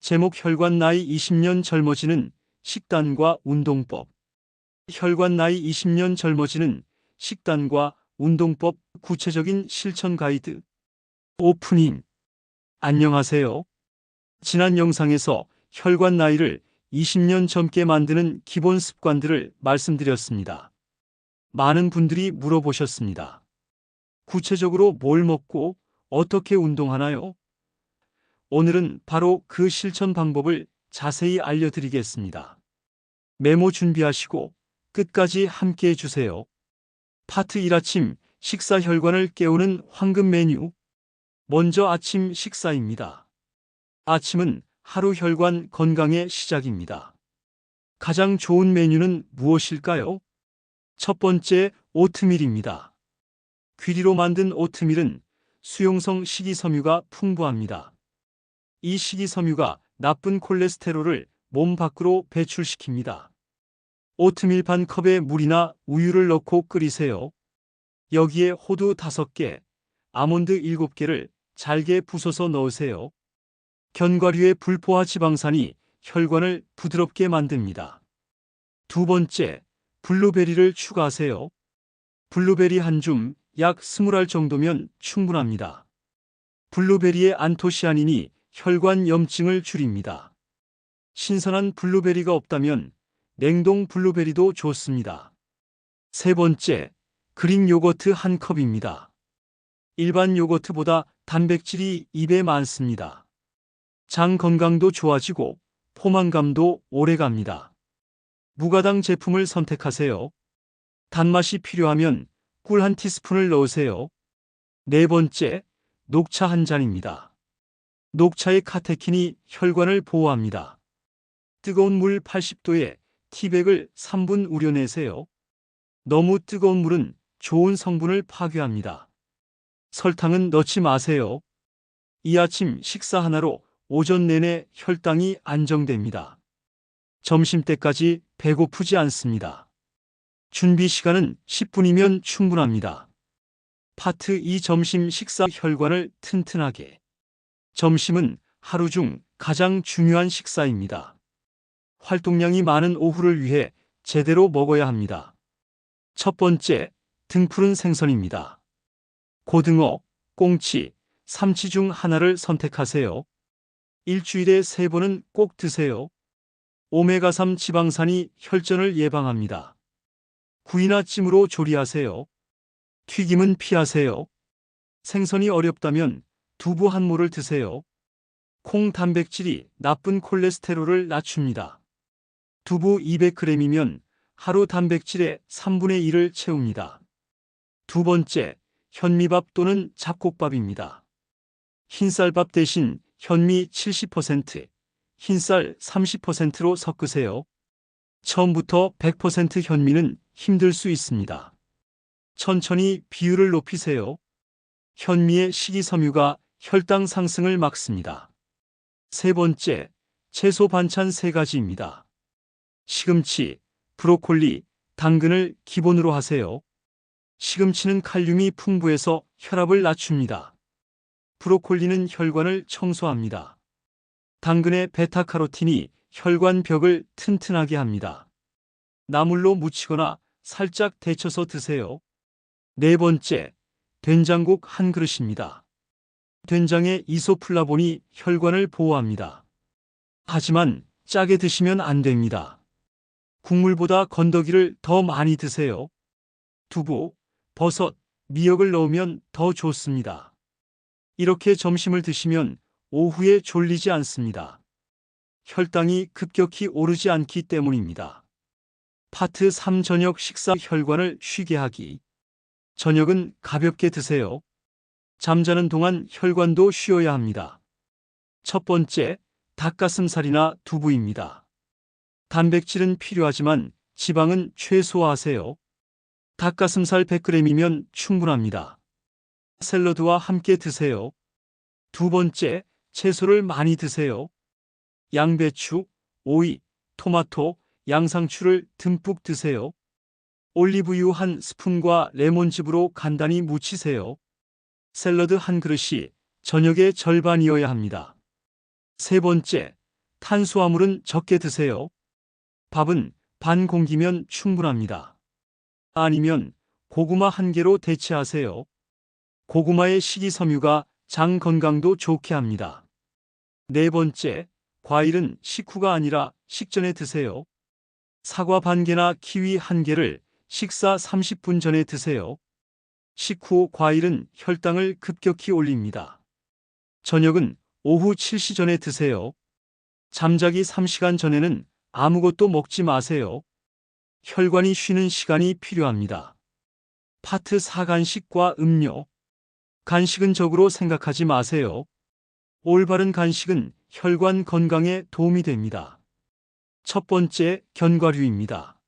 제목 혈관 나이 20년 젊어지는 식단과 운동법. 혈관 나이 20년 젊어지는 식단과 운동법 구체적인 실천 가이드. 오프닝. 안녕하세요. 지난 영상에서 혈관 나이를 20년 젊게 만드는 기본 습관들을 말씀드렸습니다. 많은 분들이 물어보셨습니다. 구체적으로 뭘 먹고 어떻게 운동하나요? 오늘은 바로 그 실천 방법을 자세히 알려드리겠습니다. 메모 준비하시고 끝까지 함께 해주세요. 파트 1 아침 식사 혈관을 깨우는 황금 메뉴. 먼저 아침 식사입니다. 아침은 하루 혈관 건강의 시작입니다. 가장 좋은 메뉴는 무엇일까요? 첫 번째, 오트밀입니다. 귀리로 만든 오트밀은 수용성 식이섬유가 풍부합니다. 이 식이섬유가 나쁜 콜레스테롤을 몸 밖으로 배출시킵니다. 오트밀 반 컵에 물이나 우유를 넣고 끓이세요. 여기에 호두 5개, 아몬드 7개를 잘게 부숴서 넣으세요. 견과류의 불포화 지방산이 혈관을 부드럽게 만듭니다. 두 번째, 블루베리를 추가하세요. 블루베리 한 줌, 약 20알 정도면 충분합니다. 블루베리의 안토시아닌이 혈관 염증을 줄입니다. 신선한 블루베리가 없다면 냉동 블루베리도 좋습니다. 세 번째, 그릭 요거트 한 컵입니다. 일반 요거트보다 단백질이 2배 많습니다. 장 건강도 좋아지고 포만감도 오래갑니다. 무가당 제품을 선택하세요. 단맛이 필요하면 꿀 한 티스푼을 넣으세요. 네 번째, 녹차 한 잔입니다. 녹차의 카테킨이 혈관을 보호합니다. 뜨거운 물 80도에 티백을 3분 우려내세요. 너무 뜨거운 물은 좋은 성분을 파괴합니다. 설탕은 넣지 마세요. 이 아침 식사 하나로 오전 내내 혈당이 안정됩니다. 점심때까지 배고프지 않습니다. 준비 시간은 10분이면 충분합니다. 파트 2 점심 식사 혈관을 튼튼하게. 점심은 하루 중 가장 중요한 식사입니다. 활동량이 많은 오후를 위해 제대로 먹어야 합니다. 첫 번째, 등푸른 생선입니다. 고등어, 꽁치, 삼치 중 하나를 선택하세요. 일주일에 3번은 꼭 드세요. 오메가3 지방산이 혈전을 예방합니다. 구이나 찜으로 조리하세요. 튀김은 피하세요. 생선이 어렵다면 두부 한 모를 드세요. 콩 단백질이 나쁜 콜레스테롤을 낮춥니다. 두부 200g이면 하루 단백질의 3분의 1을 채웁니다. 두 번째, 현미밥 또는 잡곡밥입니다. 흰쌀밥 대신 현미 70%, 흰쌀 30%로 섞으세요. 처음부터 100% 현미는 힘들 수 있습니다. 천천히 비율을 높이세요. 현미의 식이섬유가 혈당 상승을 막습니다. 세 번째, 채소 반찬 3가지입니다. 시금치, 브로콜리, 당근을 기본으로 하세요. 시금치는 칼륨이 풍부해서 혈압을 낮춥니다. 브로콜리는 혈관을 청소합니다. 당근의 베타카로틴이 혈관 벽을 튼튼하게 합니다. 나물로 무치거나 살짝 데쳐서 드세요. 네 번째, 된장국 한 그릇입니다. 된장의 이소플라본이 혈관을 보호합니다. 하지만 짜게 드시면 안 됩니다. 국물보다 건더기를 더 많이 드세요. 두부, 버섯, 미역을 넣으면 더 좋습니다. 이렇게 점심을 드시면 오후에 졸리지 않습니다. 혈당이 급격히 오르지 않기 때문입니다. 파트 3 저녁 식사 혈관을 쉬게 하기. 저녁은 가볍게 드세요. 잠자는 동안 혈관도 쉬어야 합니다. 첫 번째, 닭가슴살이나 두부입니다. 단백질은 필요하지만 지방은 최소화하세요. 닭가슴살 100g이면 충분합니다. 샐러드와 함께 드세요. 두 번째, 채소를 많이 드세요. 양배추, 오이, 토마토, 양상추를 듬뿍 드세요. 올리브유 한 스푼과 레몬즙으로 간단히 무치세요. 샐러드 한 그릇이 저녁의 절반이어야 합니다. 세 번째, 탄수화물은 적게 드세요. 밥은 반 공기면 충분합니다. 아니면 고구마 한 개로 대체하세요. 고구마의 식이섬유가 장 건강도 좋게 합니다. 네 번째, 과일은 식후가 아니라 식전에 드세요. 사과 반 개나 키위 한 개를 식사 30분 전에 드세요. 식후 과일은 혈당을 급격히 올립니다. 저녁은 오후 7시 전에 드세요. 잠자기 3시간 전에는 아무것도 먹지 마세요. 혈관이 쉬는 시간이 필요합니다. 파트 4 간식과 음료. 간식은 적으로 생각하지 마세요. 올바른 간식은 혈관 건강에 도움이 됩니다. 첫 번째, 견과류입니다.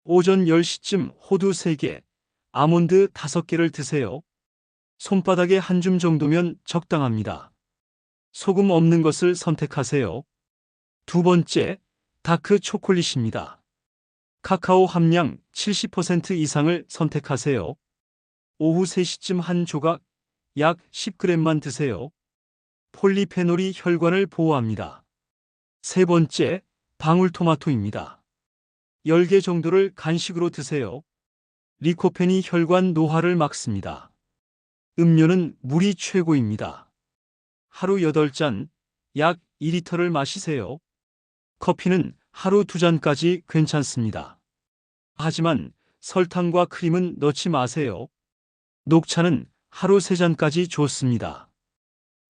오전 10시쯤 호두 3개, 아몬드 5개를 드세요. 손바닥에 한 줌 정도면 적당합니다. 소금 없는 것을 선택하세요. 두 번째, 다크 초콜릿입니다. 카카오 함량 70% 이상을 선택하세요. 오후 3시쯤 한 조각, 약 10g만 드세요. 폴리페놀이 혈관을 보호합니다. 세 번째, 방울토마토입니다. 10개 정도를 간식으로 드세요. 리코펜이 혈관 노화를 막습니다. 음료는 물이 최고입니다. 하루 8잔, 약 2리터를 마시세요. 커피는 하루 2잔까지 괜찮습니다. 하지만 설탕과 크림은 넣지 마세요. 녹차는 하루 3잔까지 좋습니다.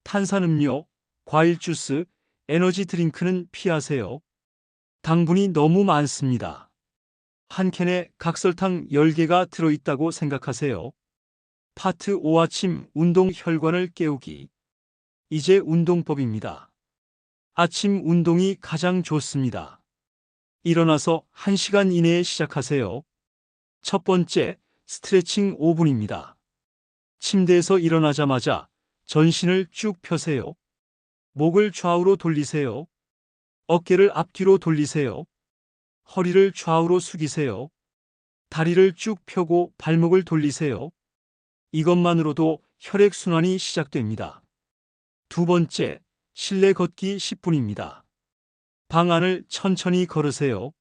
탄산음료, 과일 주스, 에너지 드링크는 피하세요. 당분이 너무 많습니다. 한 캔에 각설탕 10개가 들어있다고 생각하세요. 파트 5 아침 운동 혈관을 깨우기. 이제 운동법입니다. 아침 운동이 가장 좋습니다. 일어나서 1시간 이내에 시작하세요. 첫 번째, 스트레칭 5분입니다. 침대에서 일어나자마자 전신을 쭉 펴세요. 목을 좌우로 돌리세요. 어깨를 앞뒤로 돌리세요. 허리를 좌우로 숙이세요. 다리를 쭉 펴고 발목을 돌리세요. 이것만으로도 혈액순환이 시작됩니다. 두 번째, 실내 걷기 10분입니다. 방 안을 천천히 걸으세요.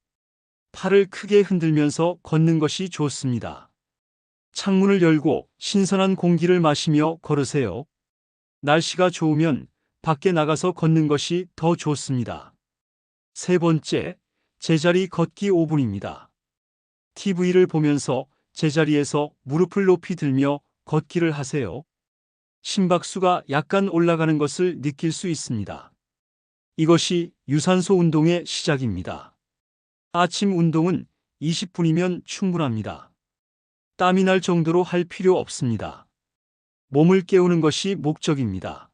팔을 크게 흔들면서 걷는 것이 좋습니다. 창문을 열고 신선한 공기를 마시며 걸으세요. 날씨가 좋으면 밖에 나가서 걷는 것이 더 좋습니다. 세 번째, 제자리 걷기 5분입니다. TV를 보면서 제자리에서 무릎을 높이 들며 걷기를 하세요. 심박수가 약간 올라가는 것을 느낄 수 있습니다. 이것이 유산소 운동의 시작입니다. 아침 운동은 20분이면 충분합니다. 땀이 날 정도로 할 필요 없습니다. 몸을 깨우는 것이 목적입니다.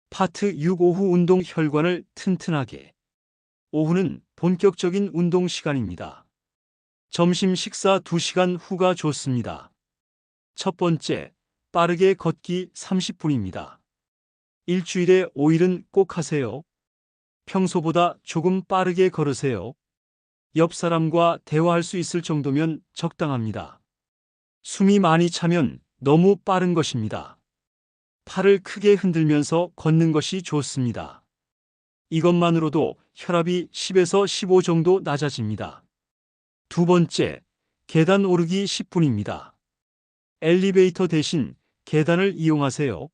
파트 6 오후 운동 혈관을 튼튼하게. 오후는 본격적인 운동 시간입니다. 점심 식사 2시간 후가 좋습니다. 첫 번째, 빠르게 걷기 30분입니다. 일주일에 5일은 꼭 하세요. 평소보다 조금 빠르게 걸으세요. 옆 사람과 대화할 수 있을 정도면 적당합니다. 숨이 많이 차면 너무 빠른 것입니다. 팔을 크게 흔들면서 걷는 것이 좋습니다. 이것만으로도 혈압이 10에서 15 정도 낮아집니다. 두 번째, 계단 오르기 10분입니다. 엘리베이터 대신 계단을 이용하세요.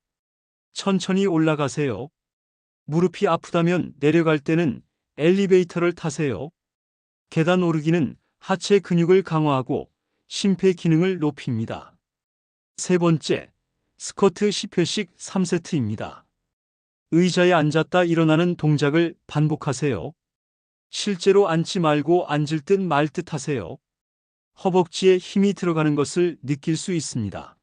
천천히 올라가세요. 무릎이 아프다면 내려갈 때는 엘리베이터를 타세요. 계단 오르기는 하체 근육을 강화하고 심폐 기능을 높입니다. 세 번째, 스쿼트 10회씩 3세트입니다. 의자에 앉았다 일어나는 동작을 반복하세요. 실제로 앉지 말고 앉을 듯 말 듯 하세요. 허벅지에 힘이 들어가는 것을 느낄 수 있습니다.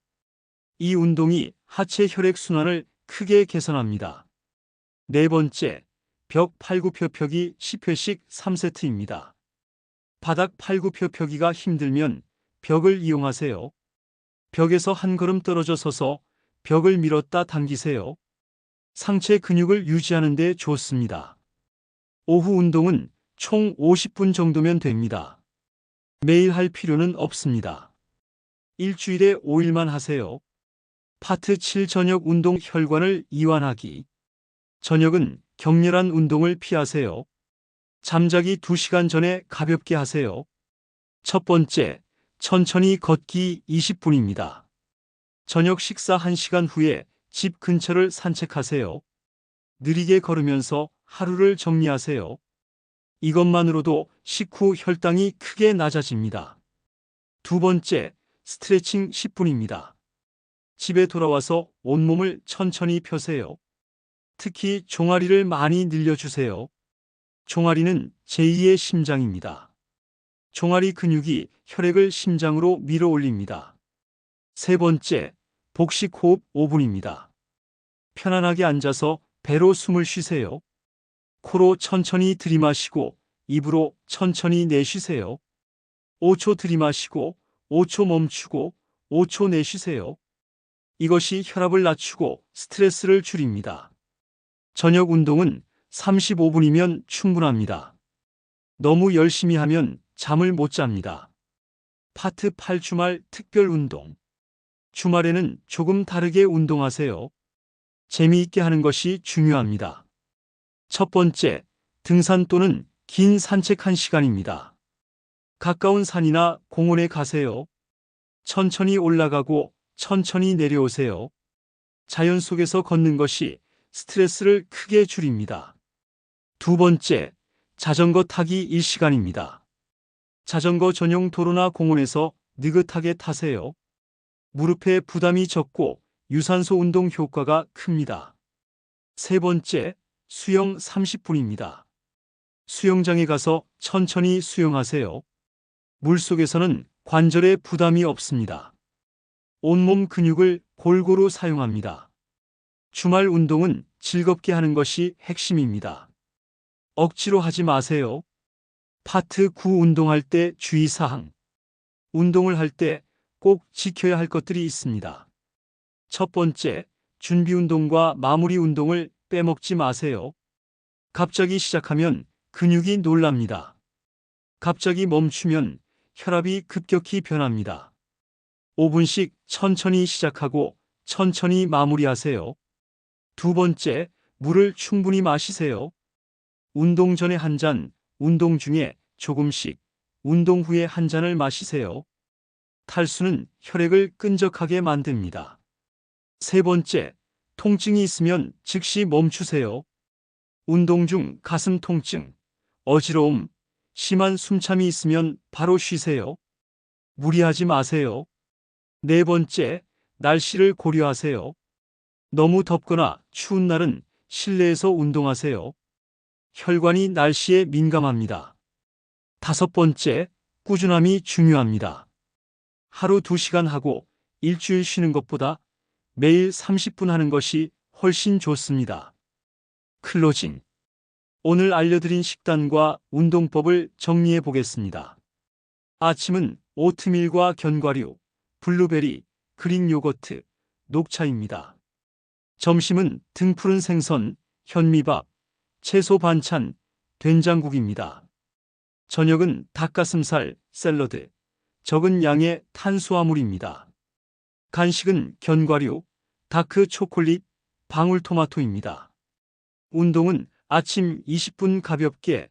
이 운동이 하체 혈액순환을 크게 개선합니다. 네 번째, 벽 팔굽혀펴기 10회씩 3세트입니다. 바닥 팔굽혀펴기가 힘들면 벽을 이용하세요. 벽에서 한 걸음 떨어져 서서 벽을 밀었다 당기세요. 상체 근육을 유지하는 데 좋습니다. 오후 운동은 총 50분 정도면 됩니다. 매일 할 필요는 없습니다. 일주일에 5일만 하세요. 파트 7 저녁 운동 혈관을 이완하기. 저녁은 격렬한 운동을 피하세요. 잠자기 2시간 전에 가볍게 하세요. 첫 번째, 천천히 걷기 20분입니다. 저녁 식사 1시간 후에 집 근처를 산책하세요. 느리게 걸으면서 하루를 정리하세요. 이것만으로도 식후 혈당이 크게 낮아집니다. 두 번째, 스트레칭 10분입니다. 집에 돌아와서 온몸을 천천히 펴세요. 특히 종아리를 많이 늘려주세요. 종아리는 제2의 심장입니다. 종아리 근육이 혈액을 심장으로 밀어 올립니다. 세 번째, 복식 호흡 5분입니다. 편안하게 앉아서 배로 숨을 쉬세요. 코로 천천히 들이마시고 입으로 천천히 내쉬세요. 5초 들이마시고 5초 멈추고 5초 내쉬세요. 이것이 혈압을 낮추고 스트레스를 줄입니다. 저녁 운동은 35분이면 충분합니다. 너무 열심히 하면 잠을 못 잡니다. 파트 8 주말 특별 운동. 주말에는 조금 다르게 운동하세요. 재미있게 하는 것이 중요합니다. 첫 번째, 등산 또는 긴 산책 1시간입니다. 가까운 산이나 공원에 가세요. 천천히 올라가고 천천히 내려오세요. 자연 속에서 걷는 것이 스트레스를 크게 줄입니다. 두 번째, 자전거 타기 1시간입니다. 자전거 전용 도로나 공원에서 느긋하게 타세요. 무릎에 부담이 적고 유산소 운동 효과가 큽니다. 세 번째, 수영 30분입니다. 수영장에 가서 천천히 수영하세요. 물속에서는 관절에 부담이 없습니다. 온몸 근육을 골고루 사용합니다. 주말 운동은 즐겁게 하는 것이 핵심입니다. 억지로 하지 마세요. 파트 9 운동할 때 주의사항. 운동을 할 때 꼭 지켜야 할 것들이 있습니다. 첫 번째, 준비 운동과 마무리 운동을 빼먹지 마세요. 갑자기 시작하면 근육이 놀랍니다. 갑자기 멈추면 혈압이 급격히 변합니다. 5분씩 천천히 시작하고 천천히 마무리하세요. 두 번째, 물을 충분히 마시세요. 운동 전에 한 잔, 운동 중에 조금씩, 운동 후에 한 잔을 마시세요. 탈수는 혈액을 끈적하게 만듭니다. 세 번째, 통증이 있으면 즉시 멈추세요. 운동 중 가슴 통증, 어지러움, 심한 숨참이 있으면 바로 쉬세요. 무리하지 마세요. 네 번째, 날씨를 고려하세요. 너무 덥거나 추운 날은 실내에서 운동하세요. 혈관이 날씨에 민감합니다. 다섯 번째, 꾸준함이 중요합니다. 하루 2시간 하고 일주일 쉬는 것보다 매일 30분 하는 것이 훨씬 좋습니다. 클로징. 오늘 알려드린 식단과 운동법을 정리해 보겠습니다. 아침은 오트밀과 견과류, 블루베리, 그릭 요거트, 녹차입니다. 점심은 등푸른 생선, 현미밥, 채소 반찬, 된장국입니다. 저녁은 닭가슴살, 샐러드, 적은 양의 탄수화물입니다. 간식은 견과류, 다크 초콜릿, 방울토마토입니다. 운동은 아침 20분 가볍게,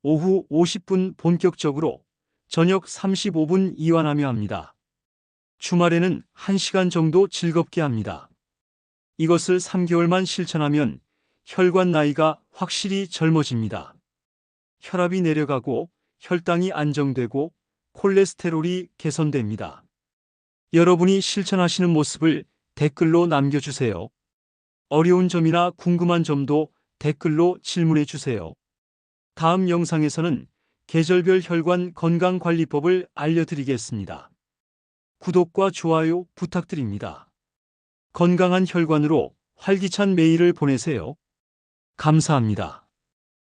오후 50분 본격적으로, 저녁 35분 이완하며 합니다. 주말에는 1시간 정도 즐겁게 합니다. 이것을 3개월만 실천하면 혈관 나이가 확실히 젊어집니다. 혈압이 내려가고 혈당이 안정되고 콜레스테롤이 개선됩니다. 여러분이 실천하시는 모습을 댓글로 남겨주세요. 어려운 점이나 궁금한 점도 댓글로 질문해 주세요. 다음 영상에서는 계절별 혈관 건강관리법을 알려드리겠습니다. 구독과 좋아요 부탁드립니다. 건강한 혈관으로 활기찬 매일을 보내세요. 감사합니다.